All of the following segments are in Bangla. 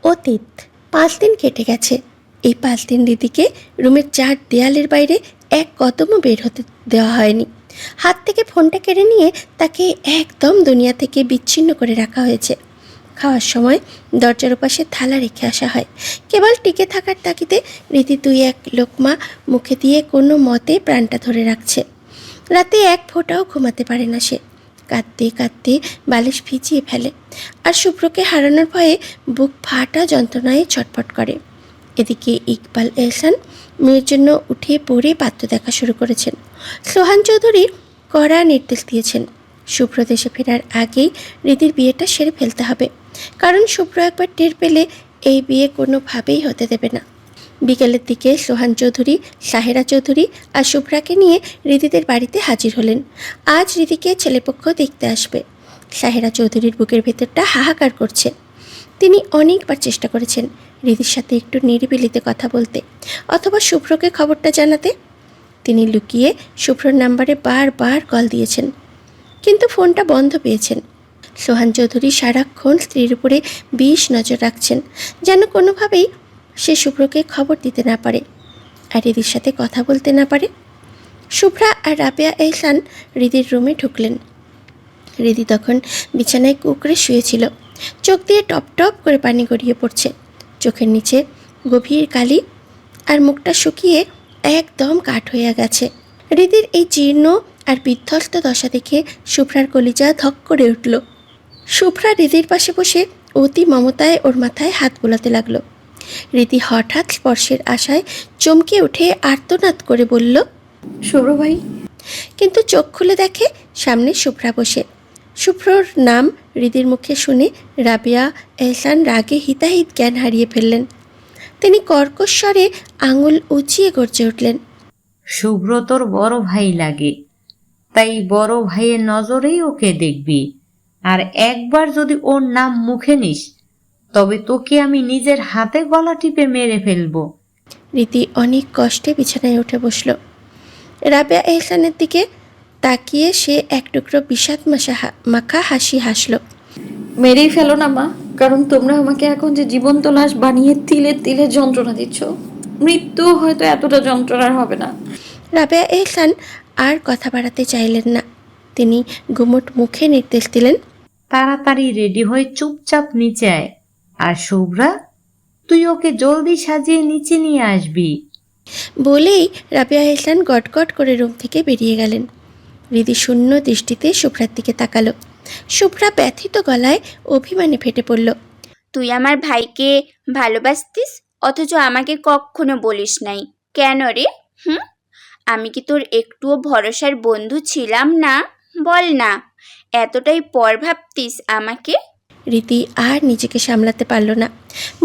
অতীত 5 দিন কেটে গেছে। এই 5 দিন রীতিকে রুমের 4 দেয়ালের বাইরে এক কদমও বের হতে দেওয়া হয়নি। হাত থেকে ফোনটা কেড়ে নিয়ে তাকে একদম দুনিয়া থেকে বিচ্ছিন্ন করে রাখা হয়েছে। খাওয়ার সময় দরজার ওপাশে থালা রেখে আসা হয়। কেবল টিকে থাকার তাগিদে রীতি 2-1 লোকমা মুখে দিয়ে কোনো মতে প্রাণটা ধরে রাখছে। রাতে এক ফোঁটাও ঘুমাতে পারে না সে। কাঁদতে কাঁদতে বালিশ ভিজিয়ে ফেলে, আর শুভ্রকে হারানোর ভয়ে বুক ফাটা যন্ত্রণায় ছটফট করে। এদিকে ইকবাল এহসান মেয়ের জন্য উঠে পড়ে পাত্র দেখা শুরু করেছেন। সোহান চৌধুরী কড়া নির্দেশ দিয়েছেন, শুভ্র দেশে ফেরার আগেই রীতির বিয়েটা সেরে ফেলতে হবে, কারণ শুভ্র একবার টের পেলে এই বিয়ে কোনোভাবেই হতে দেবে না। বিকেলের দিকে সোহান চৌধুরী, সাহেরা চৌধুরী আর শুভ্রাকে নিয়ে রীতিদের বাড়িতে হাজির হলেন। আজ রীতিকে ছেলেপক্ষ দেখতে আসবে। সাহেরা চৌধুরীর বুকের ভেতরটা হাহাকার করছে। তিনি অনেকবার চেষ্টা করেছেন রীতির সাথে একটু নিরিবিলিতে কথা বলতে অথবা শুভ্রকে খবরটা জানাতে। তিনি লুকিয়ে শুভ্রর নাম্বারে বারবার কল দিয়েছেন, কিন্তু ফোনটা বন্ধ পেয়েছেন। সোহান চৌধুরী সারাক্ষণ স্ত্রীর উপরে বিষ নজর রাখছেন, যেন কোনোভাবেই সে শুভ্রকে খবর দিতে না পারে আর রীতির সাথে কথা বলতে না পারে। শুভ্রা আর রাবেয়া এহসান রীতির রুমে ঢুকলেন। রীতি তখন বিছানায় কুঁকড়ে শুয়েছিল। চোখ দিয়ে টপ টপ করে পানি গড়িয়ে পড়ছে। চোখের নিচে গভীর কালি, আর মুখটা শুকিয়ে একদম কাঠ হয়ে গেছে। রীতির এই জীর্ণ আর বিধ্বস্ত দশা দেখে শুভ্রার কলিজা ধক করে উঠল। শুভ্রা রীতির পাশে বসে অতি মমতায় ওর মাথায় হাত বোলাতে লাগলো। রীতি হঠাৎ স্পর্শের আশায় চমকে উঠে আর্তনাদ করে বলল, শুভ্র ভাই। কিন্তু চোখ খুলে দেখে সামনে শুভ্রা বসে। শুভ্রর নাম রীতির মুখে শুনে রাবেয়া এহসান রাগে হিতাহিত জ্ঞান হারিয়ে ফেললেন। তিনি কর্কশ স্বরে আঙুল উঁচিয়ে গর্জে উঠলেন, শুভ্র তোর বড় ভাই লাগে, তাই বড় ভাইয়ের নজরেই ওকে দেখবি। আর একবার যদি ওর নাম মুখে নিস, তবে তোকে আমি নিজের হাতে গলা টিপে মেরে ফেলবো। রীতি অনেক কষ্টে বিছানায় উঠে বসল। রাবেয়া এহসানের দিকে তাকিয়ে সে এক টুকরো বিষাদ মাখা হাসি হাসল। মেরেই ফেলো না মা, কারণ তোমরা আমাকে এখন যে জীবন্ত লাশ বানিয়ে তিলে তিলে যন্ত্রণা দিচ্ছ। মৃত্যু হয়তো এতটা যন্ত্রণার হবে না। রাবেয়া এহসান আর কথা বাড়াতে চাইলেন না। তিনি গুমোট মুখে নির্দেশ দিলেন, তাড়াতাড়ি রেডি হয়ে চুপচাপ নিচে আয়। আর শুভ্রা, তুই ওকে জলদি সাজিয়ে নিচে নিয়ে আসবি। বলেই রাবেয়া এহসান গটগট করে রুম থেকে বেরিয়ে গেলেন। রীতি শূন্য দৃষ্টিতে শুভ্রার দিকে তাকালো। শুভ্রা ব্যথিত গলায় অভিমানে ফেটে পড়ল, তুই আমার ভাইকে ভালোবাসতিস, অথচ আমাকে কখনো বলিস নাই কেন রে? আমি কি তোর একটুও ভরসার বন্ধু ছিলাম না? বল না, এতটাই পর ভাবতিস আমাকে? রীতি আর নিজেকে সামলাতে পারল না।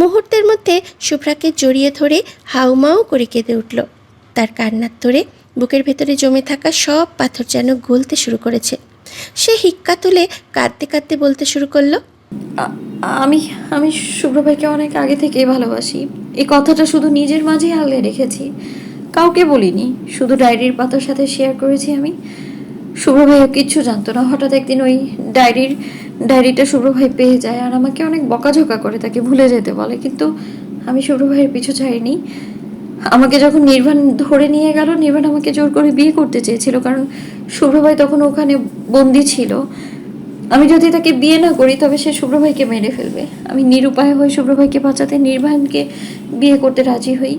মুহূর্তের মধ্যে শুভ্রাকে জড়িয়ে ধরে হাউমাউ করে কেঁদে উঠল। তার কান্নার তোড়ে বুকের ভেতরে জমে থাকা সব পাথর যেন গলতে শুরু করেছে। সে হিক্কা তুলে কাঁদতে কাঁদতে বলতে শুরু করলো, আমি আমি শুভ্র ভাইকে অনেক আগে থেকেই ভালোবাসি। এই কথাটা শুধু নিজের মাঝেই আগলে রেখেছি, কাউকে বলিনি। শুধু ডায়েরির পাতার সাথে শেয়ার করেছি আমি। শুভ্র ভাইও কিচ্ছু জানতো না। হঠাৎ একদিন ওই ডায়েরিটা শুভ্র ভাই পেয়ে যায় আর আমাকে অনেক বকাঝকা করে তাকে ভুলে যেতে বলে, কিন্তু আমি শুভ্র ভাইয়ের পিছু ছাড়িনি। আমাকে যখন নির্বাণ ধরে নিয়ে গেল, নির্বাণ আমাকে জোর করে বিয়ে করতে চেয়েছিল, কারণ শুভ্র ভাই তখন ওখানে বন্দি ছিল। আমি যদি তাকে বিয়ে না করি তবে সে শুভ্র ভাইকে মেরে ফেলবে। আমি নিরুপায় হয়ে শুভ্র ভাইকে বাঁচাতে নির্বাণকে বিয়ে করতে রাজি হই।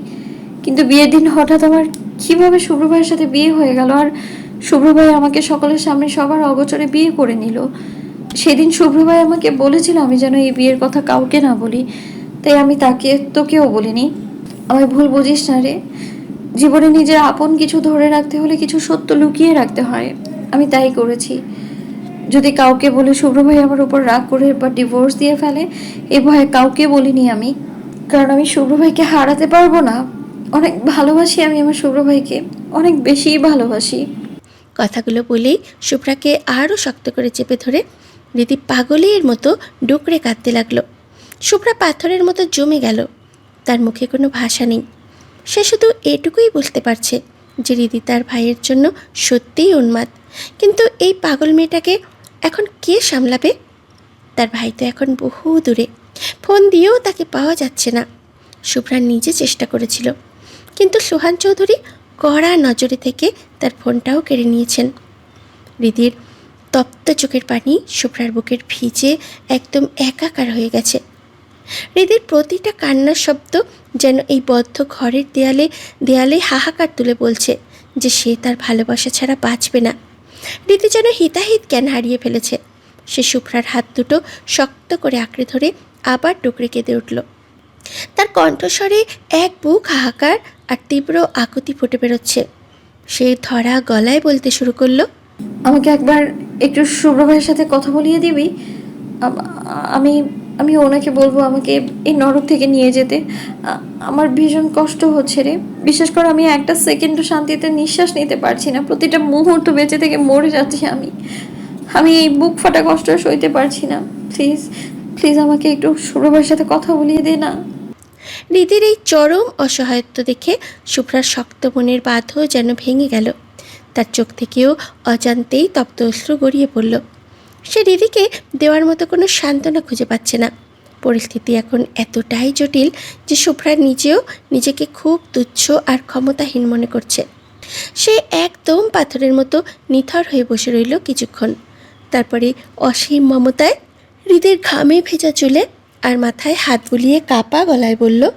কিন্তু বিয়ের দিন হঠাৎ আমার কিভাবে শুভ্র ভাইয়ের সাথে বিয়ে হয়ে গেল, আর শুভ্র ভাই আমাকে সকলের সামনে সবার অগোচরে বিয়ে করে নিল। সেদিন শুভ্র ভাই আমাকে বলেছিল আমি যেন এই বিয়ের কথা কাউকে না বলি, তাই আমি তোকেও বলিনি। আমায় ভুল বুঝিস না রে। জীবনে নিজের আপন কিছু ধরে রাখতে হলে কিছু সত্য লুকিয়ে রাখতে হয়। আমি তাই করেছি। যদি কাউকে বলে শুভ্র ভাই আমার উপর রাগ করে বা ডিভোর্স দিয়ে ফেলে, এ ভয়ে কাউকে বলিনি আমি, কারণ আমি শুভ্র ভাইকে হারাতে পারবো না। অনেক ভালোবাসি আমি আমার শুভ্র ভাইকে, অনেক বেশি ভালোবাসি। কথাগুলো বলেই শুভ্রাকে আরও শক্ত করে চেপে ধরে রীতি পাগলের মতো ডুকরে কাঁদতে লাগলো। শুভ্রা পাথরের মতো জমে গেল। তার মুখে কোনো ভাষা নেই। সে শুধু এটুকুই বুঝতে পারছে যে রীতি তার ভাইয়ের জন্য সত্যিই উন্মাদ। কিন্তু এই পাগল মেয়েটাকে এখন কে সামলাবে? তার ভাই তো এখন বহু দূরে, ফোন দিয়েও তাকে পাওয়া যাচ্ছে না। শুভ্রা নিজে চেষ্টা করেছিল, কিন্তু সোহান চৌধুরী কড়া নজরে থেকে তার ফোনটাও কেড়ে নিয়েছেন। হৃদির তপ্ত চোখের পানি শুভ্রার বুকের ভিজে একদম একাকার হয়ে গেছে। হৃদির প্রতিটা কান্নার শব্দ যেন এই বদ্ধ ঘরের দেয়ালে দেয়ালে হাহাকার তুলে বলছে যে সে তার ভালোবাসা ছাড়া বাঁচবে না। হৃদি যেন হিতাহিত জ্ঞান হারিয়ে ফেলেছে। সে শুভ্রার হাত দুটো শক্ত করে আঁকড়ে ধরে আবার ডুকরে কেঁদে উঠল। তার কণ্ঠস্বরে এক বুক হাহাকার আর তীব্র আকুতি ফুটে বেরোচ্ছে। সে ধরা গলায় বলতে শুরু করলো, আমাকে একবার একটু শুভ্র ভাইয়ের সাথে কথা বলিয়ে দিবি? আম- আমি আমি ওনাকে বলবো আমাকে এই নরক থেকে নিয়ে যেতে। আমার ভীষণ কষ্ট হচ্ছে রে, বিশেষ করে আমি একটা সেকেন্ডও শান্তিতে নিঃশ্বাস নিতে পারছি না। প্রতিটা মুহূর্ত বেঁচে থেকে মরে যাচ্ছি আমি। আমি এই বুক ফাটা কষ্ট আর সইতে পারছি না। প্লিজ প্লিজ আমাকে একটু শুভ্র ভাইয়ের সাথে কথা বলিয়ে দে না। হৃদির এই চরম অসহায়ত্ব দেখে শুভ্রার শক্ত মনের বাঁধও যেন ভেঙে গেল। তার চোখ থেকেও অজান্তেই তপ্ত অশ্রু গড়িয়ে পড়ল। সে হৃদিকে দেওয়ার মতো কোনো সান্ত্বনা খুঁজে পাচ্ছে না। পরিস্থিতি এখন এতটাই জটিল যে শুভ্রা নিজেও নিজেকে খুব তুচ্ছ আর ক্ষমতাহীন মনে করছে। সে একদম পাথরের মতো নিথর হয়ে বসে রইল কিছুক্ষণ। তারপরে অসীম মমতায় হৃদির ঘামে ভেজা চুলে আর মাথায় হাত বুলিয়ে কাপা গলায় বলল,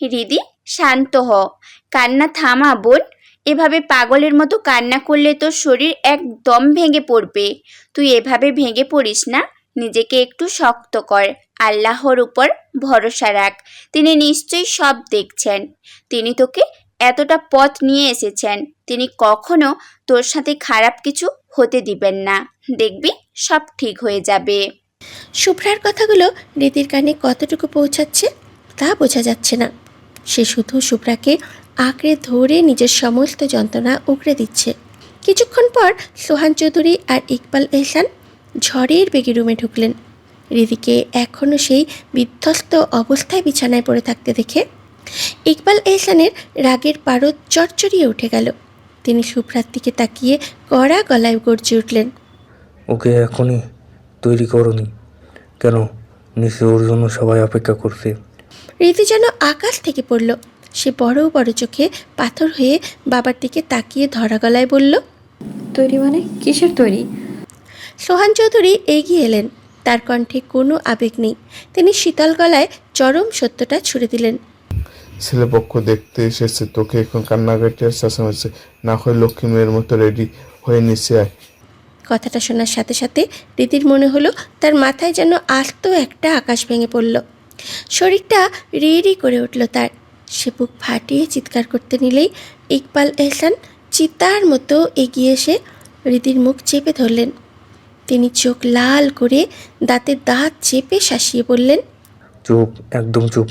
হৃদি, শান্ত হ, কান্না থামা বোন। এভাবে পাগলের মতো কান্না করলে তোর শরীর একদম ভেঙে পড়বে। তুই এভাবে ভেঙে পড়িস না, নিজেকে একটু শক্ত কর, আল্লাহর উপর ভরসা রাখ। তিনি নিশ্চয়ই সব দেখছেন। তিনি তোকে এতটা পথ নিয়ে এসেছেন, তিনি কখনো তোর সাথে খারাপ কিছু হতে দিবেন না। দেখবি সব ঠিক হয়ে যাবে। শুভ্রার কথাগুলো হৃদির কানে কতটুকু পৌঁছাচ্ছে তা বোঝা যাচ্ছে না। সে শুধু শুভ্রাকে আঁকড়ে ধরে নিজের সমস্ত যন্ত্রণা উগড়ে দিচ্ছে। কিছুক্ষণ পর সোহান চৌধুরী আর ইকবাল এহসান ঝড়ের বেগে রুমে ঢুকলেন। হৃদিকে এখনও সেই বিধ্বস্ত অবস্থায় বিছানায় পড়ে থাকতে দেখে ইকবাল এহসানের রাগের পারদ চড়চড়িয়ে উঠে গেল। তিনি শুভ্রার দিকে তাকিয়ে কড়া গলায় গর্জে উঠলেন, ওকে এখনই তৈরি করনি কেন? নিশ্চয় ওর জন্য সবাই অপেক্ষা করছে। হৃদি যেন আকাশ থেকে পড়ল। সে বড় বড় চোখে পাথর হয়ে বাবার দিকে তাকিয়ে ধরা গলায় বলল, তৈরি মানে কিসের তৈরি? সোহান চৌধুরী এগিয়ে এলেন। তার কণ্ঠে কোনো আবেগ নেই। তিনি শীতল গলায় চরম সত্যটা ছুড়ে দিলেন। ছেলেপক্ষ দেখতে এসেছে, তোকে এখন কান্নাকাটির চেঁচামেচি না হয় লক্ষ্মী মেয়ের মতো রেডি হয়ে নিচে আয়। কথাটা শোনার সাথে সাথে রীতির মনে হলো তার মাথায় যেন আস্ত একটা আকাশ ভেঙে পড়ল। শরীরটা রি করে উঠল তার। সে বুক ফাটিয়ে চিৎকার করতে নিলেই ইকবাল এহসান চিতার মতো এগিয়ে এসে রীতির মুখ চেপে ধরলেন। তিনি চোখ লাল করে দাঁতে দাঁত চেপে শাসিয়ে বললেন, চুপ, একদম চুপ।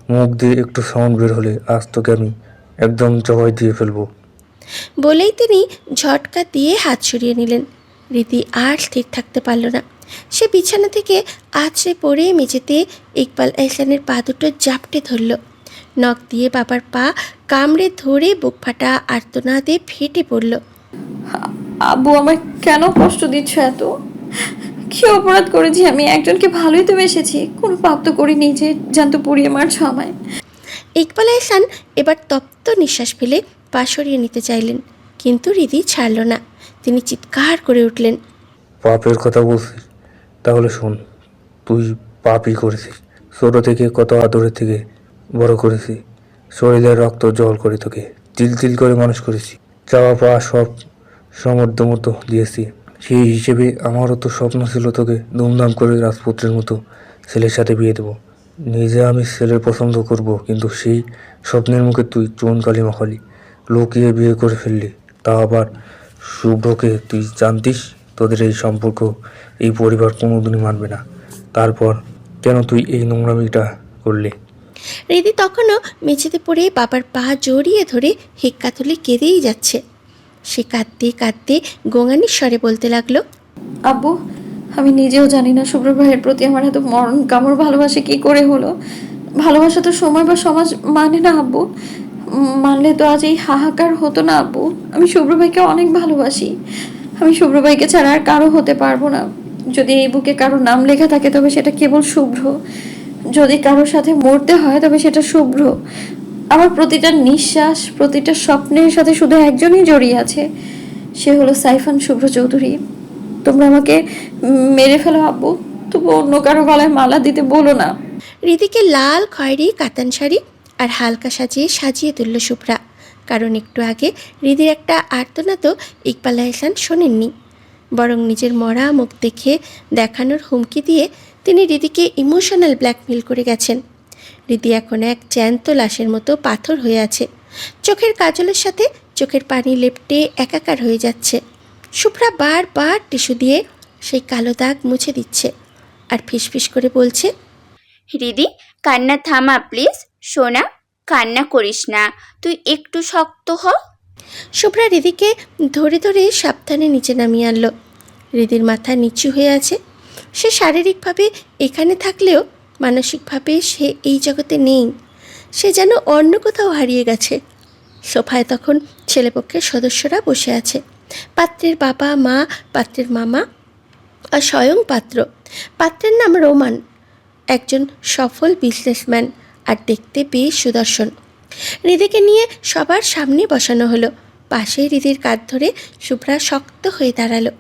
মুখ দিয়ে একটু সাউন্ড বের হলে আজ তোকে আমি একদম জবাই দিয়ে ফেলবো। বলেই তিনি ঝটকা দিয়ে হাত সরিয়ে নিলেন। রীতি আর স্থির থাকতে পারল না। সে বিছানা থেকে আছড়ে পড়ে মেঝেতে ইকবাল এহসানের পা দুটো জাপটে ধরল। নখ দিয়ে বাবার পা কামড়ে ধরে বুক ফাটা আর্তনাদে ফেটে পড়ল। আব্বু, আমায় কেন কষ্ট দিচ্ছ এত? কি অপরাধ করেছি আমি? একজনকে ভালোই তো বেসেছি, কোনো পাপ তো করিনি যে জ্যান্ত পুড়িয়ে মারছো আমায়। ইকবাল এহসান এবার তপ্ত নিঃশ্বাস ফেলে পা সরিয়ে নিতে চাইলেন, কিন্তু রীতি ছাড়ল না। তিনি চিৎকার করে উঠলেন, পাপের কথা বলছিস? তাহলে শোন, তুই পাপই করেছিস। ছোট থেকে কত আদরের থেকে বড় করেছি, শরীরের রক্ত জল করে তোকে তিল তিল করে মানুষ করেছি, চাওয়া পাওয়া সব সমর্থ মতো দিয়েছি। সেই হিসেবে আমারও তো স্বপ্ন ছিল তোকে ধুমধাম করে রাজপুত্রের মতো ছেলের সাথে বিয়ে দেবো। নিজে আমি ছেলের পছন্দ করব, কিন্তু সেই স্বপ্নের মুখে তুই চুন কালি মাখালি, লুকিয়ে বিয়ে করে ফেললি। তা আবার শুভ্রকে। তুই জানতিস তোদের এই সম্পর্ক এই পরিবার কোনোদিনই মানবে না। তারপর কেন তুই এই নোংরামিটা করলি? রীতি তখনও মেঝেতে পড়ে বাবার পা জড়িয়ে ধরে হেক্কা তুলে কেঁদেই যাচ্ছে। সে কাঁদতে কাঁদতে গোঙানির স্বরে বলতে লাগলো, আব্বু, আমি নিজেও জানি না শুভ্র ভাইয়ের প্রতি আমার এত মরণ কামড় ভালোবাসা কি করে হলো। ভালোবাসা তো সময় বা সমাজ মানে না আব্বু। মানলে তো আজ এই হাহাকার হতো না আব্বু। আমি শুভ্র ভাইকে অনেক ভালোবাসি। আমি শুভ্র ভাইকে ছাড়া আর কারো হতে পারবো না। যদি এই বুকে কারো নাম লেখা থাকে তবে সেটা কেবল শুভ্র। যদি কারোর সাথে মরতে হয় তবে সেটা শুভ্র। আমার প্রতিটা নিঃশ্বাস, প্রতিটা স্বপ্নের সাথে শুধু একজনই জড়িয়ে আছে, সে হলো সাইফান শুভ্র চৌধুরী। তোমরা আমাকে মেরে ফেলো আব্বু, তবু অন্য কারো গলায় মালা দিতে বলো না। রীতিকে লাল খয়েরি কাতান শাড়ি আর হালকা সাজিয়ে সাজিয়ে তুলল শুভ্রা, কারণ একটু আগে হৃদির একটা আর্তনাদ ইকবাল এহসান শোনেননি, বরং নিজের মরা মুখ দেখে দেখানোর হুমকি দিয়ে তিনি হৃদিকে ইমোশনাল ব্ল্যাকমেল করে গেছেন। হৃদি এখন এক জ্যান্ত লাশের মতো পাথর হয়ে আছে, চোখের কাজলের সাথে চোখের পানি লেপটে একাকার হয়ে যাচ্ছে। শুভ্রা বারবার টিস্যু দিয়ে সেই কালো দাগ মুছে দিচ্ছে আর ফিসফিস করে বলছে, হৃদি, কান্না থামা প্লিজ। সোনা, কান্না করিস না, তুই একটু শক্ত হ। শুভ্রা হৃদিকে ধরে ধরে সাবধানে নিচে নামিয়ে আনলো। হৃদির মাথা নিচু হয়ে আছে। সে শারীরিকভাবে এখানে থাকলেও মানসিকভাবে সে এই জগতে নেই। সে যেন অন্য কোথাও হারিয়ে গেছে। সোফায় তখন ছেলেপক্ষের সদস্যরা বসে আছে, পাত্রের বাবা মা, পাত্রের মামা আর স্বয়ং পাত্র। পাত্রের নাম রোমান, একজন সফল বিজনেসম্যান আর দেখতে বেশ সুদর্শন। হৃদিকে নিয়ে সবার সামনে বসানো হলো। পাশে হৃদির কাঁধ ধরে শুভ্রা শক্ত হয়ে দাঁড়ালো।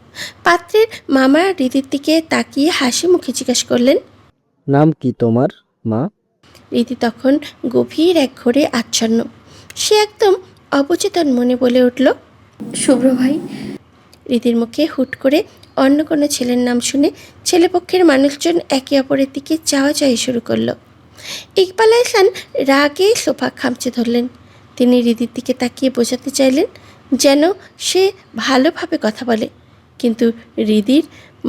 পাত্রের মামা হৃদির দিকে তাকিয়ে হাসি মুখে জিজ্ঞেস করলেন, নাম কি তোমার মা? হৃদি তখন গভীর এক ঘোরে আচ্ছন্ন। সে একদম অবচেতন মনে বলে উঠল, শুভ্র ভাই। হৃদির মুখে হুট করে অন্য কোনো ছেলের নাম শুনে ছেলেপক্ষের মানুষজন একে অপরের দিকে চাওয়াচাই শুরু করলো। ইকবাল এহসান রাগে সোফা খামচে ধরলেন। তিনি হৃদির দিকে তাকিয়ে বোঝাতে চাইলেন যেন সে ভালোভাবে কথা বলে, কিন্তু হৃদির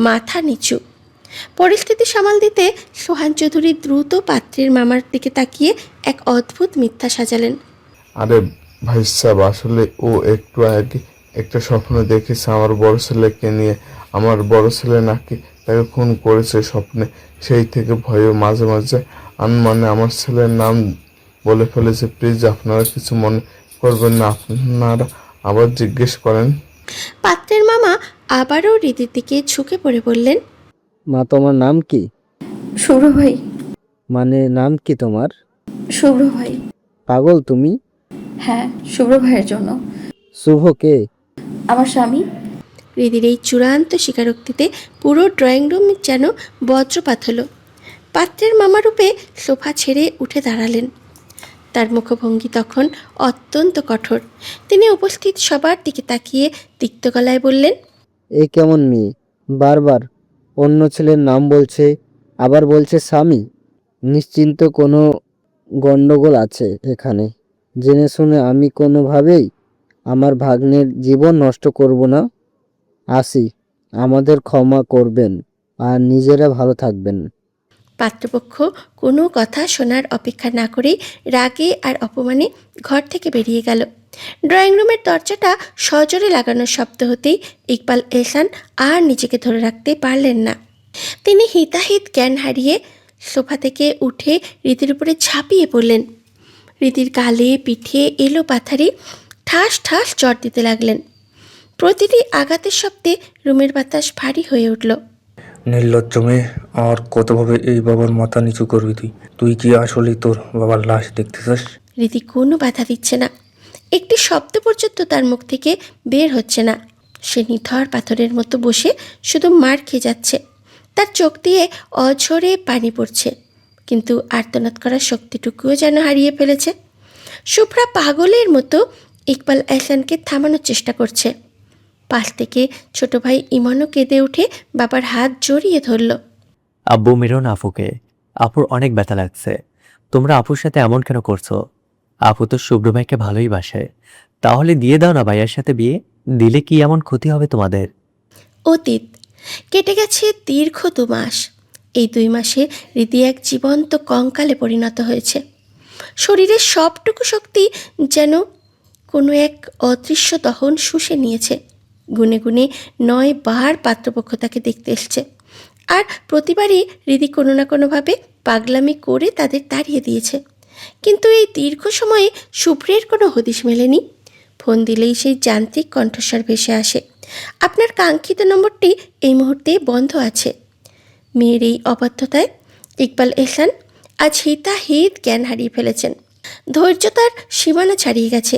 মাথা নিচু। পরিস্থিতি সামাল দিতে সোহান চৌধুরী দ্রুত পাত্রের মামার দিকে তাকিয়ে এক অদ্ভুত মিথ্যা সাজালেন। আরে ভাই সাহেব, আসলে ও একটু আগে একটা স্বপ্ন দেখেছে আমার বড় ছেলেকে নিয়ে। আমার বড় ছেলে নাকি তাকে খুন করেছে স্বপ্নে। সেই থেকে ভয়ে মাঝে মাঝে আনমানে আমার ছেলের নাম বলে ফেলেছে। প্লিজ আপনারা কিছু মনে করবেন না, আপনারা আবার জিজ্ঞেস করেন। পাত্রের মামা আবারও হৃদির দিকে ঝুঁকে পড়ে বললেন, মা তোমার নাম কি? শুভ্র ভাই। মানে নাম কি তোমার? শুভ্র ভাই। পাগল তুমি? হ্যাঁ, শুভ্র ভাইয়ের জন্য। শুভ কে? আমার স্বামী। হৃদির এই চূড়ান্ত স্বীকারোক্তিতে পুরো ড্রয়িং রুম যেন বজ্রপাত হলো। পাত্রের মামারূপে সোফা ছেড়ে উঠে দাঁড়ালেন। তার মুখভঙ্গি তখন অত্যন্ত কঠোর। তিনি উপস্থিত সবার দিকে তাকিয়ে তিক্ত গলায় বললেন, এ কেমন মেয়ে? বারবার অন্য ছেলের নাম বলছে, আবার বলছে স্বামী। নিশ্চিন্ত কোনো গন্ডগোল আছে এখানে। জেনে শুনে আমি কোনোভাবেই আমার ভাগ্নের জীবন নষ্ট করব না। আসি, আমাদের ক্ষমা করবেন আর নিজেরা ভালো থাকবেন। পাত্রপক্ষ কোনো কথা শোনার অপেক্ষা না করেই রাগে আর অপমানে ঘর থেকে বেরিয়ে গেল। ড্রয়িং রুমের দরজাটা সজোরে লাগানোর শব্দ হতেই ইকবাল এহসান আর নিজেকে ধরে রাখতে পারলেন না। তিনি হিতাহিত জ্ঞান হারিয়ে সোফা থেকে উঠে রীতির উপরে ঝাঁপিয়ে পড়লেন। রীতির গালে পিঠে এলো পাথারি ঠাস ঠাস চড় দিতে লাগলেন। প্রতিটি আঘাতের শব্দে রুমের বাতাস ভারী হয়ে উঠল। নির্লজ্জ মেয়ে, আর কতভাবে এই বাবার মাথা নিচু করবি তুই? তুই কি আসলেই তোর বাবার লাশ দেখতে চাস? রীতি কোনো বাধা দিচ্ছে না, একটি শব্দ পর্যন্ত তার মুখ থেকে বের হচ্ছে না। সে নিথর পাথরের মতো বসে শুধু মার খেয়ে যাচ্ছে। তার চোখ দিয়ে অঝরে পানি পড়ছে, কিন্তু আর্তনাদ করার শক্তিটুকুও যেন হারিয়ে ফেলেছে। শুভ্রা পাগলের মতো ইকবাল এহসানকে থামানোর চেষ্টা করছে। পাশ থেকে ছোট ভাই ইমনও কেঁদে উঠে বাবার হাত জড়িয়ে ধরল। আব্বু মেরো না আপুকে, আপুর অনেক ব্যথা লাগছে। তোমরা আপুর সাথে এমন কেন করছো? আপু তো শুভ্র ভাইকে ভালোই বাসে, তাহলে দিয়ে দাও না ভাইয়ার সাথে বিয়ে। দিলে কি এমন ক্ষতি হবে তোমাদের? অতীত কেটে গেছে দীর্ঘ 2 মাস। এই 2 মাসে রীতি এক জীবন্ত কঙ্কালে পরিণত হয়েছে। শরীরের সবটুকু শক্তি যেন কোনো এক অদৃশ্য দহন শুষে নিয়েছে। গুনে গুনে 9 বার পাত্রপক্ষ তাকে দেখতে এসছে, আর প্রতিবারই হৃদি কোনো না কোনোভাবে পাগলামি করে তাদের তাড়িয়ে দিয়েছে। কিন্তু এই দীর্ঘ সময়ে শুভ্রের কোনো হদিশ মেলেনি। ফোন দিলেই সেই যান্ত্রিক কণ্ঠস্বর ভেসে আসে, আপনার কাঙ্ক্ষিত নম্বরটি এই মুহূর্তে বন্ধ আছে। মেয়ের এই অবাধ্যতায় ইকবাল এহসান আজ হিতাহিত জ্ঞান হারিয়ে ফেলেছেন। ধৈর্য তার সীমানা ছাড়িয়ে গেছে।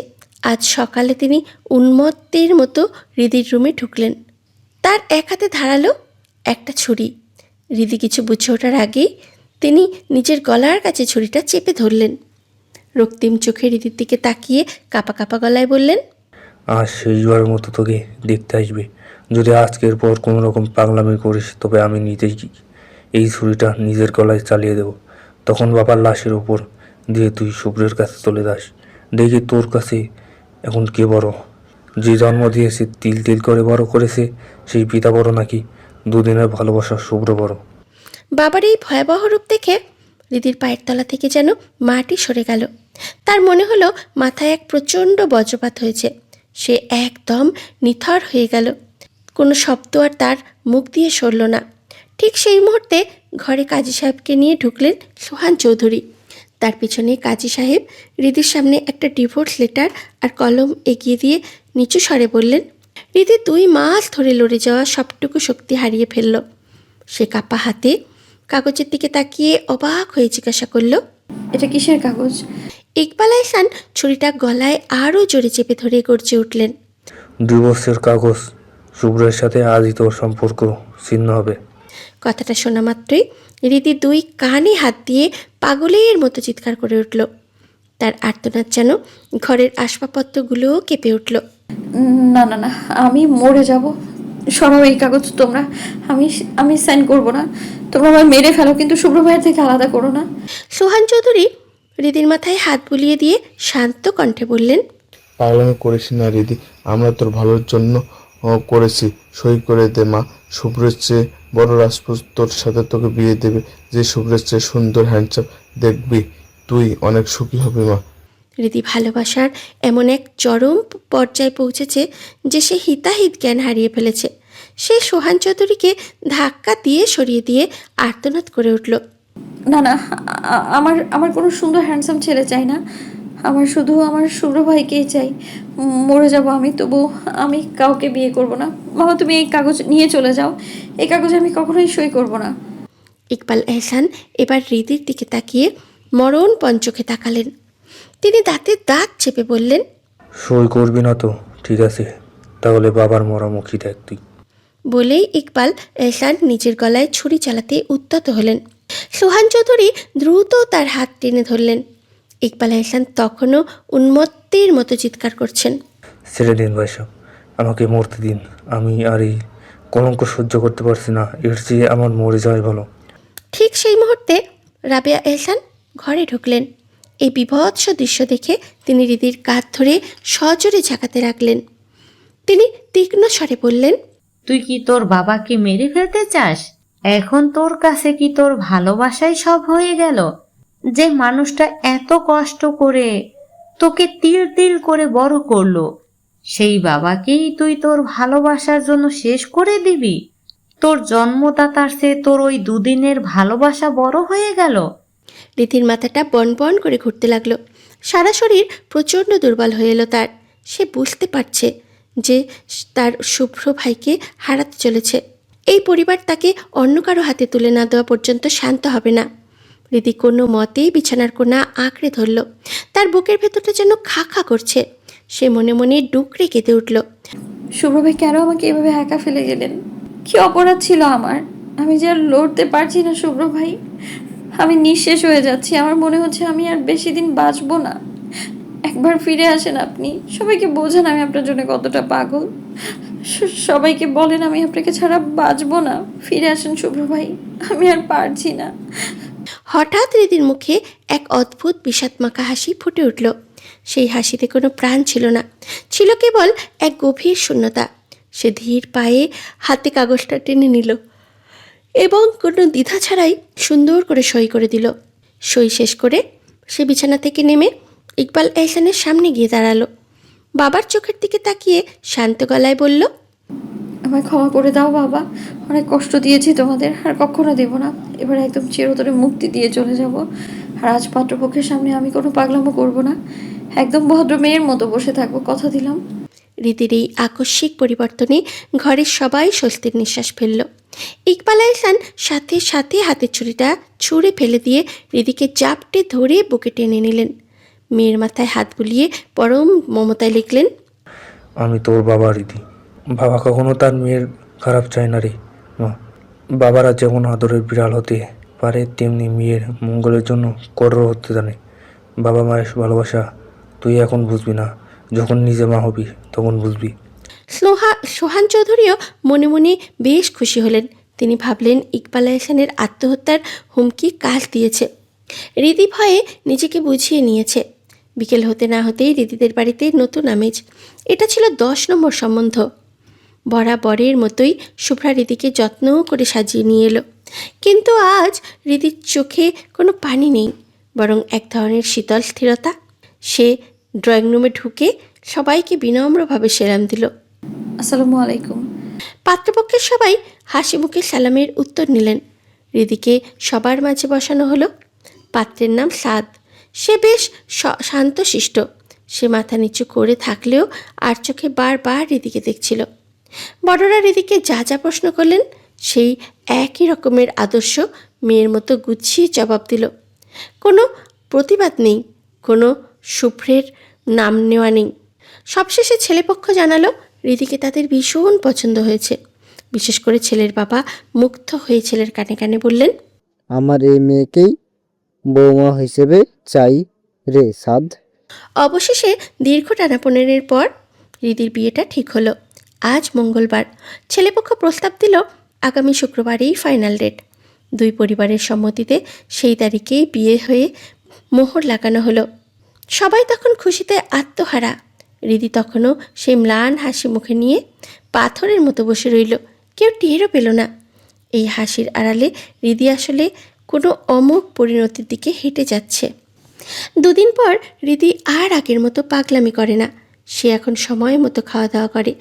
আজ সকালে তিনি উন্মত্তের মতো হৃদির রুমে ঢুকলেন। তার এক হাতে ধারালো একটা ছুরি। হৃদি কিছু বুঝে ওঠার আগেই তিনি নিজের গলার কাছে ছুরিটা চেপে ধরলেন। রক্তিম চোখে হৃদির দিকে তাকিয়ে কাঁপা কাঁপা গলায় বললেন, আজ শেষবারের মতো তোকে দেখতে আসবে। যদি আজকের পর কোনো রকম পাগলামি করিস তবে আমি নিজেই এই ছুরিটা নিজের গলায় চালিয়ে দেব। তখন বাবার লাশের ওপর দিয়ে তুই শুভ্রের কাছে চলে যাস। দেখি তোর কাছে এখন কে বড়, যে জন্ম দিয়েছে তিল তিল করে বড় করেছে সেই পিতা বড় নাকি দুদিনের ভালোবাসা শুভ্র বড়। বাবার এই ভয়াবহ রূপ দেখে হৃদির পায়ের তলা থেকে যেন মাটি সরে গেল। তার মনে হলো মাথায় এক প্রচণ্ড বজ্রপাত হয়েছে। সে একদম নিথর হয়ে গেল। কোনো শব্দ আর তার মুখ দিয়ে সরল না। ঠিক সেই মুহূর্তে ঘরে কাজী সাহেবকে নিয়ে ঢুকলেন সোহান চৌধুরী। তার পিছনে কাজী সাহেব হৃদির সামনে একটা ডিভোর্স লেটার আর কলম এগিয়ে দিয়ে নিচু স্বরে বললেন, হৃদি 2 মাস ধরে লড়ে যাওয়া সবটুকু শক্তি হারিয়ে ফেলল। সে কাপা হাতে কাগজের দিকে তাকিয়ে অবাক হয়ে জিজ্ঞাসা করল, এটা কিসের কাগজ? ইকবাল এহসান ছুরিটা গলায় আরও জোরে চেপে ধরে গর্জে উঠলেন, ডিভোর্সের কাগজ। শুভ্রের সাথে আজই তোর সম্পর্ক ছিন্ন হবে। কথাটা শোনা মাত্রই হৃদি 2 কানে হাত দিয়ে পাগলের মতো চিৎকার করে উঠল। তার আর্তনাদ যেন ঘরের আসবাবপত্রগুলোও কেঁপে উঠল। না না না, আমি মরে যাব। সরাও এই কাগজ তোমরা। আমি আমি সাইন করব না। তোমরা আমায় মেরে ফেলো, কিন্তু শুভ্র ভাইয়ের থেকে আলাদা করো না। সোহান চৌধুরী হৃদির মাথায় হাত বুলিয়ে দিয়ে শান্ত কণ্ঠে বললেন, পাগলামি করিস না রিদি, আমরা তোর ভালোর জন্য করেছি। সই করে দে মা। শুভ্রের চেয়ে বড় রাজপুত তোর সাথে তোকে বিয়ে দেবে, যে শুভ্রের চেয়ে সুন্দর হ্যান্ডসাম। দেখবি তুই অনেক সুখী হবি মা। হৃদি ভালোবাসার এমন এক চরম পর্যায়ে পৌঁছেছে যে সে হিতাহিত জ্ঞান হারিয়ে ফেলেছে। সে সোহান চৌধুরীকে ধাক্কা দিয়ে সরিয়ে দিয়ে আর্তনাদ করে উঠল, না না, আমার আমার কোনো সুন্দর হ্যান্ডসাম ছেলে চাই না। আমার শুধু আমার শুভ্র ভাইকেই চাই। মরে যাব আমি, তবু আমি কাউকে বিয়ে করব না। মামা, তুমি এই কাগজ নিয়ে চলে যাও। এই কাগজে আমি কখনোই সই করব না। ইকবাল এহসান এবার হৃদির দিকে তাকিয়ে মরণ পঞ্চকে তাকালেন। তিনি দাঁতে দাঁত চেপে বললেন, সই করবি না তো ঠিক আছে, তাহলে বাবার মরামুখী দেখ তুই। বলেই ইকবাল এহসান নিজের গলায় ছুরি চালাতে উদ্যত হলেন। সোহান চৌধুরী দ্রুত তার হাত টেনে ধরলেন। ইকবাল এহসান তখনও উন্মত্তের মতো চিৎকার করছেন, ছেড়ে দিন ভাই সাহেব, আমাকে মরতে দিন। আমি আর এই কলঙ্ক সহ্য করতে পারছি না। এর চেয়ে আমার মরে যাওয়াই ভালো। ঠিক সেই মুহূর্তে রাবেয়া এহসান ঘরে ঢুকলেন। এই বিভৎস দৃশ্য দেখে তিনি হৃদির কাঁধ ধরে সজোরে ঝাঁকাতে লাগলেন। তিনি তীক্ষ্ণ স্বরে বললেন, তুই কি তোর বাবাকে মেরে ফেলতে চাস? এখন তোর কাছে কি তোর ভালোবাসাই সব হয়ে গেল? যে মানুষটা এত কষ্ট করে তোকে তিল তিল করে বড় করলো, সেই বাবাকেই তুই তোর ভালোবাসার জন্য শেষ করে দিবি? তোর জন্মদাতার চেয়ে তোর ওই দুদিনের ভালোবাসা বড় হয়ে গেল? রীতির মাথাটা বন বন করে ঘুরতে লাগলো। সারা শরীর প্রচণ্ড দুর্বল হয়ে এলো তার। সে বুঝতে পারছে যে তার শুভ্র ভাইকে হারাতে চলেছে। এই পরিবার তাকে অন্য কারো হাতে তুলে না দেওয়া পর্যন্ত শান্ত হবে না। রীতি কোনো মতেই বিছানার কোণা আঁকড়ে ধরল। তার বুকের ভেতরটা যেন খা খা করছে। সে মনে মনে ডুকরে কেঁদে উঠল। শুভ্র ভাই কেন আমাকে এভাবে একা ফেলে গেলেন? কি অপরাধ ছিল আমার? আমি যে আর লড়তে পারছি না শুভ্র ভাই। আমি নিঃশেষ হয়ে যাচ্ছি। আমার মনে হচ্ছে আমি আর বেশি দিন বাঁচবো না। একবার ফিরে আসেন আপনি। সবাইকে বোঝান আমি আপনার জন্য কতটা পাগল। সবাইকে বলেন আমি আপনাকে ছাড়া বাঁচবো না। ফিরে আসেন শুভ্র ভাই, আমি আর পারছি না। হঠাৎ রীতির মুখে এক অদ্ভুত বিষাদমাখা হাসি ফুটে উঠল। সেই হাসিতে কোনো প্রাণ ছিল না, ছিল কেবল এক গভীর শূন্যতা। সে ধীর পায়ে হাতে কাগজটা টেনে নিল এবং কোনো দ্বিধা ছাড়াই সুন্দর করে সই করে দিল। সই শেষ করে সে বিছানা থেকে নেমে ইকবাল এহসানের সামনে গিয়ে দাঁড়ালো। বাবার চোখের দিকে তাকিয়ে শান্ত গলায় বলল, আমায় ক্ষমা করে দাও বাবা। অনেক কষ্ট দিয়েছি তোমাদের, আর কখনো দেব না। এবার একদম চিরতরে মুক্তি দিয়ে চলে যাব। আর আজ পাত্রপক্ষের সামনে আমি কোনো পাগলামো করব না। একদম ভদ্র মেয়ের মতো বসে থাকবো, কথা দিলাম। রীতির এই আকস্মিক পরিবর্তনে ঘরের সবাই স্বস্তির নিঃশ্বাস ফেলল। ইকবাল এহসান সাথে সাথে হাতের ছুরিটা ছুঁড়ে ফেলে দিয়ে রীতিকে জাপটে ধরে বুকে টেনে নিলেন। মেয়ের মাথায় হাত বুলিয়ে পরম মমতায় লিখলেন, আমি তোর বাবা রীতি। বাবা কখনো তার মেয়ের খারাপ চায় না রে মা। বাবারা যেমন আদরের বিড়াল হতে পারে, তেমনি মেয়ের মঙ্গলের জন্য কঠোর হতে জানে। বাবা মায়ের ভালোবাসা তুই এখন বুঝবি না, যখন নিজে মা হবি তখন বুঝবি। সোহান চৌধুরীও মনে মনে বেশ খুশি হলেন। তিনি ভাবলেন ইকবাল এহসানের আত্মহত্যার হুমকি কাজ দিয়েছে। রীতি ভয়ে নিজেকে বুঝিয়ে নিয়েছে। বিকেল হতে না হতেই রীতিদের বাড়িতে নতুন আমেজ। এটা ছিল 10 নম্বর সম্বন্ধ। বরাবরের মতোই শুভ্রা রীতিকে যত্ন করে সাজিয়ে নিয়ে এলো। কিন্তু আজ রীতির চোখে কোনো পানি নেই, বরং এক ধরনের শীতল স্থিরতা। সে ড্রয়িং রুমে ঢুকে সবাইকে বিনম্রভাবে সেলাম দিল। আসসালামু আলাইকুম। পাত্রপক্ষের সবাই হাসি মুখে সালামের উত্তর নিলেন। রীতিকে সবার মাঝে বসানো হলো। পাত্রের নাম সাদ। সে বেশ শান্তশিষ্ট। সে মাথা নিচু করে থাকলেও আর চোখে বারবার রীতিকে দেখছিল। বড়রা রীতিকে যা যা প্রশ্ন করলেন সেই একই রকমের আদর্শ মেয়ের মতো গুছিয়ে জবাব দিল। কোনো প্রতিবাদ নেই, কোনো শুভ্রের নাম নেওয়া নেই। সবশেষে ছেলেপক্ষ জানালো রীতিকে তাদের ভীষণ পছন্দ হয়েছে। বিশেষ করে ছেলের বাবা মুগ্ধ হয়ে ছেলের কানে কানে বললেন, আমার এই মেয়েকেই বৌমা হিসেবে চাই রে সাদ। অবশেষে দীর্ঘ টানাপোড়েনের পর রীতির বিয়েটা ঠিক হলো। আজ মঙ্গলবার। ছেলেপক্ষ প্রস্তাব দিল আগামী শুক্রবারেই ফাইনাল ডেট। দুই পরিবারের সম্মতিতে সেই তারিখেই বিয়ে হয়ে মোহর লাগানো হলো। সবাই তখন খুশিতে আত্মহারা। রীতি তখনও সেই ম্লান হাসি মুখে নিয়ে পাথরের মতো বসে রইল। কেউ টেরও পেল না। এই হাসির আড়ালে রীতি আসলে কোনো অমোঘ পরিণতির দিকে হেঁটে যাচ্ছে। দুদিন পর রীতি আর আগের মতো পাগলামি করে না। সে এখন সময় মতো খাওয়া দাওয়া করে,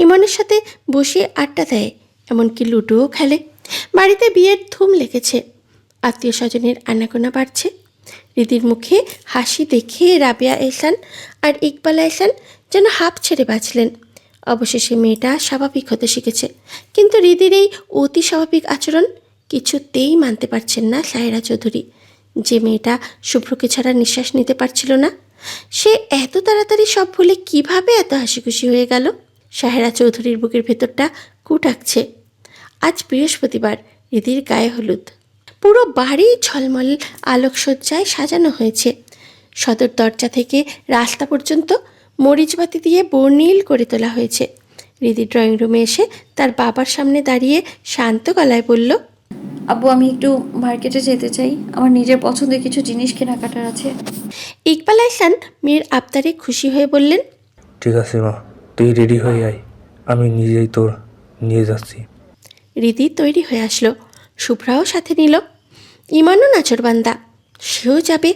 ইমনের সাথে বসে আড্ডা দেয়, এমনকি লুডোও খেলে। বাড়িতে বিয়ের ধুম লেগেছে। আত্মীয় স্বজনের আনাগোনা বাড়ছে। রীতির মুখে হাসি দেখে রাবেয়া এহসান আর ইকবাল এহসান যেন হাঁপ ছেড়ে বাঁচলেন। অবশেষে মেয়েটা স্বাভাবিক হতে শিখেছে। কিন্তু রীতির এই অতি স্বাভাবিক আচরণ কিছুতেই মানতে পারছেন না সায়রা চৌধুরী। যে মেয়েটা শুভ্রকে ছাড়া নিঃশ্বাস নিতে পারছিল না, সে এত তাড়াতাড়ি সব ভুলে কিভাবে এত হাসি খুশি হয়ে গেল? সাহেরা চৌধুরীর বুকের ভেতরটা কুটাচ্ছে। আজ বৃহস্পতিবার, রীতির গায়ে হলুদ। পুরো বাড়ি ঝলমল আলোকসজ্জায় সাজানো হয়েছে। সদর দরজা থেকে রাস্তা পর্যন্ত মরিচবাতি দিয়ে বর্ণিল করে তোলা হয়েছে। রীতি ড্রয়িং রুমে এসে তার বাবার সামনে দাঁড়িয়ে শান্ত গলায় বলল, আব্বু, আমি একটু মার্কেটে যেতে চাই। আমার নিজের পছন্দের কিছু জিনিস কেনাকাটার আছে। ইকবাল এহসান মেয়ের আবদারে খুশি হয়ে বললেন, ঠিক আছে মা, তুই রেডি হয়ে আয়, আমি নিজেই তোর নিয়ে যাচ্ছি। রীতি তৈরি হয়ে আসলো। শুভ্রাও সাথে নিল। ইমানও নাচরবান্দা, সেও যাবে।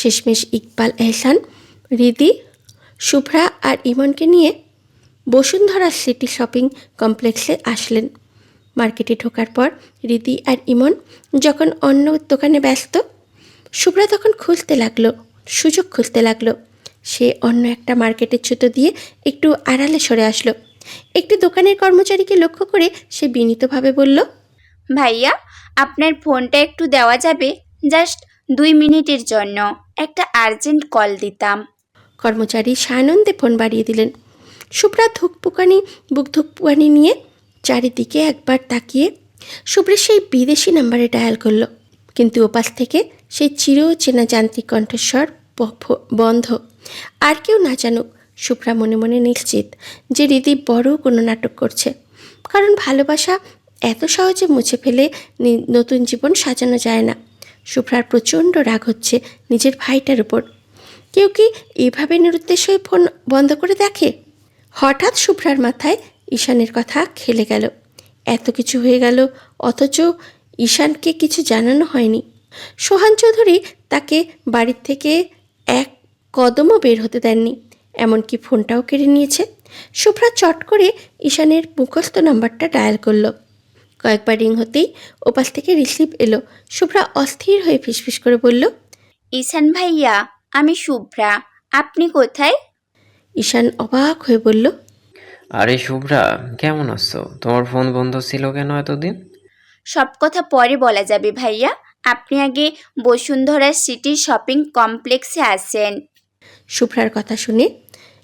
শেষমেশ ইকবাল এহসান, রীতি, শুভ্রা আর ইমনকে নিয়ে বসুন্ধরা সিটি শপিং কমপ্লেক্সে আসলেন। মার্কেটে ঢোকার পর রীতি আর ইমন যখন অন্য দোকানে ব্যস্ত, শুভ্রা তখন সুযোগ খুঁজতে লাগলো। সে অন্য একটা মার্কেটের ছুতো দিয়ে একটু আড়ালে সরে আসলো। একটি দোকানের কর্মচারীকে লক্ষ্য করে সে বিনীতভাবে বলল, ভাইয়া, আপনার ফোনটা একটু দেওয়া যাবে? জাস্ট 2 মিনিটের জন্য একটা আর্জেন্ট কল দিতাম। কর্মচারী সানন্দে ফোন বাড়িয়ে দিলেন। শুভ্রা বুক ধুকপুকানি নিয়ে চারিদিকে একবার তাকিয়ে শুভ্রা সেই বিদেশি নাম্বারে ডায়াল করল। কিন্তু ওপাশ থেকে সেই চিরচেনা যান্ত্রিক কণ্ঠস্বর বন্ধ। আর কেউ না জানুক, শুভ্রা মনে মনে নিশ্চিত যে রীতি বড় কোনো নাটক করছে। কারণ ভালোবাসা এত সহজে মুছে ফেলে নতুন জীবন সাজানো যায় না। শুভ্রার প্রচণ্ড রাগ হচ্ছে নিজের ভাইটার উপর। কেউ কি এইভাবে নিরুদ্দেশ হয়ে ফোন বন্ধ করে দেখে? হঠাৎ শুভ্রার মাথায় ঈশানের কথা খেলে গেল। এত কিছু হয়ে গেল, অথচ ঈশানকে কিছু জানানো হয়নি। সোহান চৌধুরী তাকে বাড়ির থেকে এক কদমও বের হতে দেননি, এমনকি ফোনটাও কেড়ে নিয়েছে। শুভ্রা চট করে ঈশানের মুখস্থ নাম্বারটা ডায়াল করলো। কয়েকবার রিং হতেই ওপাশ থেকে রিসিভ এলো। শুভ্রা অস্থির হয়ে ফিসফিস করে বলল, ঈশান ভাইয়া, আমি শুভ্রা, আপনি কোথায়? ঈশান অবাক হয়ে বলল, আরে শুভ্রা, কেমন আছো? তোমার ফোন বন্ধ ছিল কেন এতদিন? সব কথা পরে বলা যাবে ভাইয়া। আপনি আগে বসুন্ধরা সিটি শপিং কমপ্লেক্সে আসেন। শুভ্রার কথা শুনে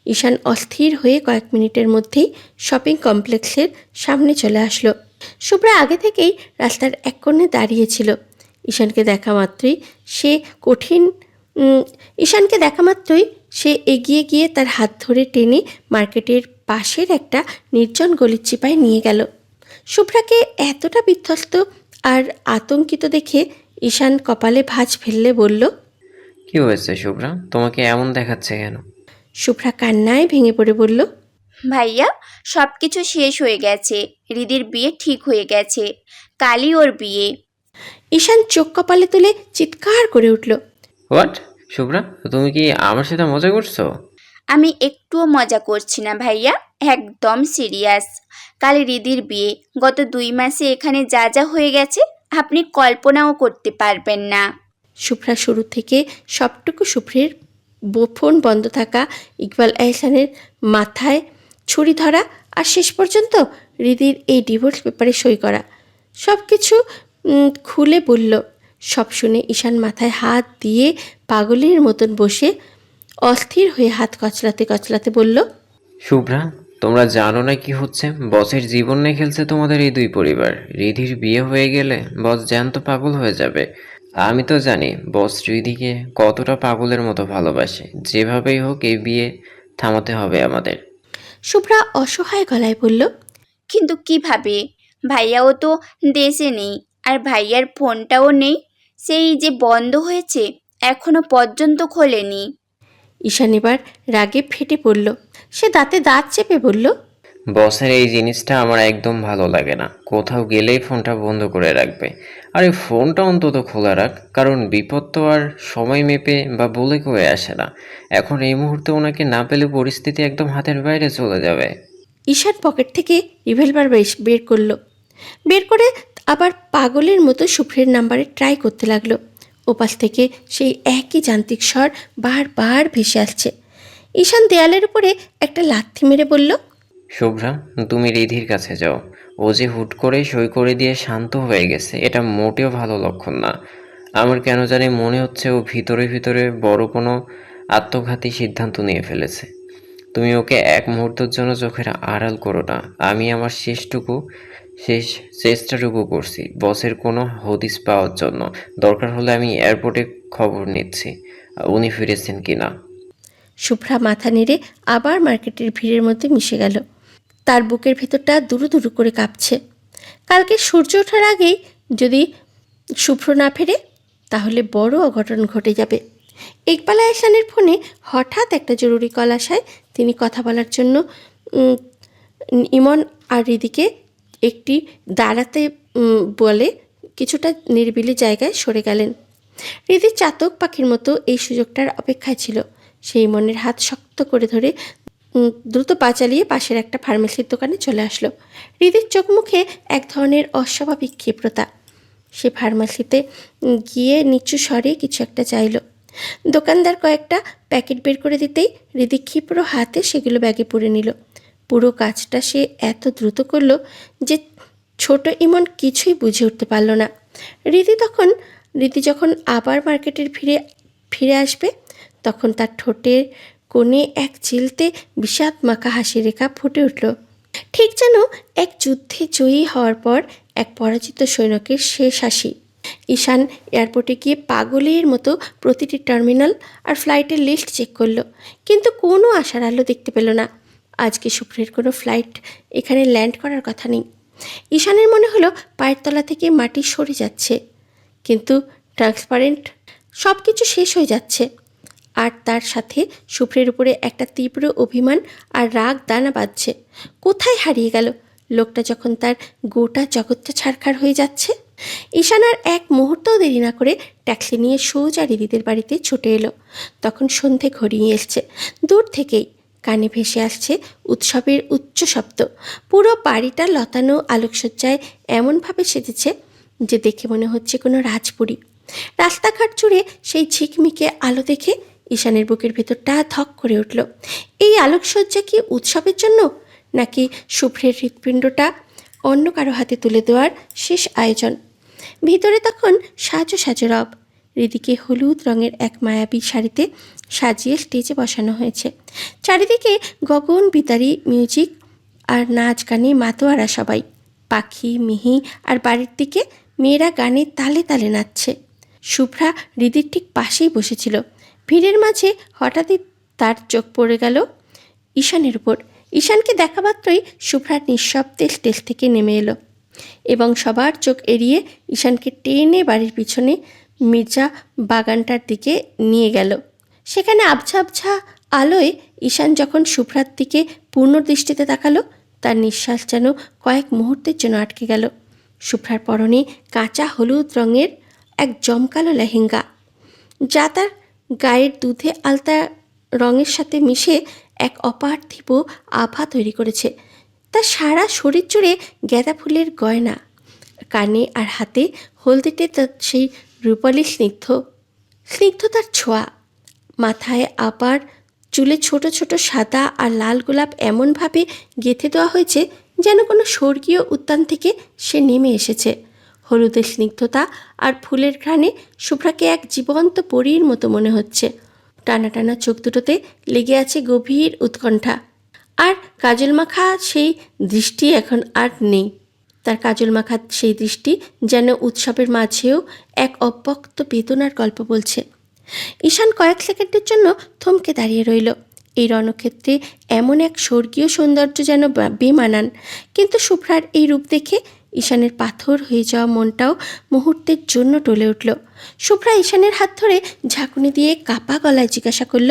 ঈশান অস্থির হয়ে কয়েক মিনিটের মধ্যেই শপিং কমপ্লেক্সের সামনে চলে আসলো। শুভ্রা আগে থেকেই রাস্তার এক কোণে দাঁড়িয়েছিল। ঈশানকে দেখা মাত্রই সে কঠিন ঈশানকে দেখা মাত্রই সে এগিয়ে গিয়ে তার হাত ধরে টেনে মার্কেটের পাশের একটা নির্জন গলির চিপায় নিয়ে গেল। শুভ্রাকে এতটা বিধ্বস্ত আর আতঙ্কিত দেখে ঈশান কপালে ভাঁজ ফেললে বলল, কি হয়েছে শুভ্রা? তোমাকে এমন দেখাচ্ছে কেন? শুভ্রা কান্নায় ভেঙে পড়ে বলল, ভাইয়া, সব কিছু শেষ হয়ে গেছে। রিদির বিয়ে ঠিক হয়ে গেছে। কালই ওর বিয়ে। ঈশান চোখ কপালে তুলে চিৎকার করে উঠল। হোয়াট? শুভ্রা, তুমি কি আমার সাথে মজা করছো? আমি একটুও মজা করছি না ভাইয়া, একদম সিরিয়াস। কাল রিদির বিয়ে। গত 2 মাসে এখানে যা যা হয়ে গেছে আপনি কল্পনাও করতে পারবেন না। শুভ্রা শুরু থেকে সবটুকু শুভ্রের ফোন বন্ধ থাকা, ইকবাল এহসানের মাথায় ছুরি ধরা, আর শেষ পর্যন্ত রিদির এই ডিভোর্স পেপারে সই করা সব কিছু খুলে বলল। সব শুনে ঈশান মাথায় হাত দিয়ে পাগলের মতন বসে অস্থির হয়ে হাত কচলাতে কচলাতে বলল, শুভ্রা, তোমরা জানো না কি হচ্ছে? বসের জীবন নিয়ে খেলছে তোমাদের এই দুই পরিবার। রিধির বিয়ে হয়ে গেলে বস জ্যান্ত পাগল হয়ে যাবে। আমি তো জানি বস রিধিকে কতটা পাগলের মতো ভালোবাসে। যেভাবেই হোক এই বিয়ে থামাতে হবে আমাদের। শুভ্রা অসহায় গলায় বলল, কিন্তু কিভাবে? ভাইয়াও তো দেশে নেই, আর ভাইয়ার ফোনটাও নেই। সেই যে বন্ধ হয়েছে, এখনো পর্যন্ত খোলেনি। ঈশান এবার রাগে ফেটে পড়ল। সে দাঁতে দাঁত চেপে বলল, বসের এই জিনিসটা আমার একদম ভালো লাগে না। কোথাও গেলেই ফোনটা বন্ধ করে রাখবে। আরে ফোনটা অন্তত খোলা রাখ, কারণ বিপদ তো আর সময় মেপে বা বলে কয়ে আসে না। এখন এই মুহূর্তে ওনাকে না পেলে পরিস্থিতি একদম হাতের বাইরে চলে যাবে। ঈশান পকেট থেকে রিভলভার বের করলো। বের করে আবার পাগলের মতো শুভ্রের নাম্বারে ট্রাই করতে লাগলো। ওপাশ থেকে সেই একই যান্ত্রিক স্বর বারবার ভেসে আসছে। ঈশান দেয়ালের উপরে একটা লাথি মেরে বলল, শুভ্রা, তুমি রিধির কাছে যাও। ও যে হুট করে সই করে দিয়ে শান্ত হয়ে গেছে, এটা মোটেও ভালো লক্ষণ না। আমার কেন জানি মনে হচ্ছে ও ভিতরে ভিতরে বড় কোনো আত্মঘাতী সিদ্ধান্ত নিয়ে ফেলেছে। তুমি ওকে এক মুহূর্তের জন্য চোখের আড়াল করো না। আমি আমার শেষ চেষ্টাটুকু করছি বসের কোনো হদিস পাওয়ার জন্য। দরকার হলে আমি এয়ারপোর্টে খবর নিচ্ছি উনি ফিরেছেন কিনা। শুভ্রা মাথা নেড়ে আবার মার্কেটের ভিড়ের মধ্যে মিশে গেল। তার বুকের ভেতরটা দুরু দুরু করে কাঁপছে। কালকে সূর্য ওঠার আগেই যদি শুভ্র না ফেরে, তাহলে বড় অঘটন ঘটে যাবে। ইকবাল এহসানের ফোনে হঠাৎ একটা জরুরি কল আসায় তিনি কথা বলার জন্য ইমন আর রিদিকে একটি দাঁড়াতে বলে কিছুটা নিরিবিলি জায়গায় সরে গেলেন। রিদি চাতক পাখির মতো এই সুযোগটার অপেক্ষায় ছিল। সেই মনের হাত শক্ত করে ধরে দ্রুত পা চালিয়ে পাশের একটা ফার্মেসির দোকানে চলে আসলো। রিদির চোখ মুখে এক ধরনের অস্বাভাবিক ক্ষিপ্রতা। সে ফার্মাসিতে গিয়ে নিচু স্বরে কিছু একটা চাইল। দোকানদার কয়েকটা প্যাকেট বের করে দিতেই রিদি ক্ষিপ্র হাতে সেগুলো ব্যাগে পুরে নিল। পুরো কাজটা সে এত দ্রুত করলো যে ছোট ইমন কিছুই বুঝে উঠতে পারল না। রিদি যখন আবার মার্কেটের ফিরে আসবে, তখন তার ঠোঁটের কোণে এক চিলতে বিষাদ মাখা হাসি রেখা ফুটে উঠল, ঠিক যেন এক যুদ্ধে জয়ী হওয়ার পর এক পরাজিত সৈনিকের শেষ হাসি। ঈশান এয়ারপোর্টে গিয়ে পাগলের মতো প্রতিটি টার্মিনাল আর ফ্লাইটের লিস্ট চেক করলো, কিন্তু কোনো আশার আলো দেখতে পেল না। আজকে শুভ্রের কোনো ফ্লাইট এখানে ল্যান্ড করার কথা নেই। ঈশানের মনে হলো পায়ের তলা থেকে মাটি সরে যাচ্ছে, কিন্তু ট্রান্সপারেন্ট সব কিছু শেষ হয়ে যাচ্ছে। আর তার সাথে শুভ্রের উপরে একটা তীব্র অভিমান আর রাগ দানা বাঁধছে। কোথায় হারিয়ে গেল লোকটা যখন তার গোটা জগৎটা ছারখার হয়ে যাচ্ছে? ঈশান আর এক মুহূর্তও দেরি না করে ট্যাক্সি নিয়ে সোজা রিদিদের বাড়িতে ছুটে এলো। তখন সন্ধে ঘনিয়ে এসছে। দূর থেকেই কানে ভেসে আসছে উৎসবের উচ্চ শব্দ। পুরো বাড়িটা লতানো আলোকসজ্জায় এমনভাবে সেজেছে যে দেখে মনে হচ্ছে কোনো রাজপুরী। রাস্তাঘাট জুড়ে সেই ঝিকমিকে আলো দেখে ঈশানের বুকের ভেতরটা ধক করে উঠল। এই আলোকসজ্জা কি উৎসবের জন্য, নাকি শুভ্রের হৃৎপিণ্ডটা অন্য কারো হাতে তুলে দেওয়ার শেষ আয়োজন। ভিতরে তখন সাজো সাজো রব। হৃদিকে হলুদ রঙের এক মায়াবী শাড়িতে সাজিয়ে স্টেজে বসানো হয়েছে। চারিদিকে গগন বিতারী মিউজিক আর নাচ গানে মাতোয়ারা সবাই। পাখি, মিহি আর বাড়ির দিকে মেয়েরা গানের তালে তালে নাচছে। শুভ্রা হৃদির ঠিক পাশেই বসেছিল। ভিড়ের মাঝে হঠাৎই তার চোখ পড়ে গেল ঈশানের উপর। ঈশানকে দেখা মাত্রই শুভ্রা নিঃশব্দে স্টেজ থেকে নেমে এলো এবং সবার চোখ এড়িয়ে ঈশানকে টেনে বাড়ির পিছনে মির্জা বাগানটার দিকে নিয়ে গেল। সেখানে আবছা আবছা আলোয় ঈশান যখন শুভ্রার দিকে পূর্ণ দৃষ্টিতে তাকালো, তার নিঃশ্বাস যেন কয়েক মুহূর্তের জন্য আটকে গেল। শুভ্রার পরনে কাঁচা হলুদ রঙের এক জমকালো লেহেঙ্গা, যা তার গায়ের দুধে আলতা রঙের সাথে মিশে এক অপার্থিব আভা তৈরি করেছে। তার সারা শরীর জুড়ে গাঁদা ফুলের গয়না, কানে আর হাতে হলদেটে তার সেই রূপালি স্নিগ্ধতার ছোঁয়া। মাথায় আবার চুলে ছোট ছোট সাদা আর লাল গোলাপ এমনভাবে গেঁথে দেওয়া হয়েছে যেন কোনো স্বর্গীয় উদ্যান থেকে সে নেমে এসেছে। হলুদের স্নিগ্ধতা আর ফুলের ঘ্রাণে শুভ্রাকে এক জীবন্ত পরীর মতো মনে হচ্ছে। টানা টানা চোখ দুটোতে লেগে আছে গভীর উৎকণ্ঠা, আর কাজল মাখা সেই দৃষ্টি এখন আর নেই। তার কাজল মাখা সেই দৃষ্টি যেন উৎসবের মাঝেও এক অব্যক্ত বেদনার গল্প বলছে। ঈশান কয়েক সেকেন্ডের জন্য থমকে দাঁড়িয়ে রইল। এই রণক্ষেত্রে এমন এক স্বর্গীয় সৌন্দর্য যেন বেমানান, কিন্তু শুভ্রার এই রূপ দেখে ঈশানের পাথর হয়ে যাওয়া মনটাও মুহূর্তের জন্য টলে উঠল। শুভ্রা ঈশানের হাত ধরে ঝাঁকুনি দিয়ে কাপা গলায় জিজ্ঞাসা করল,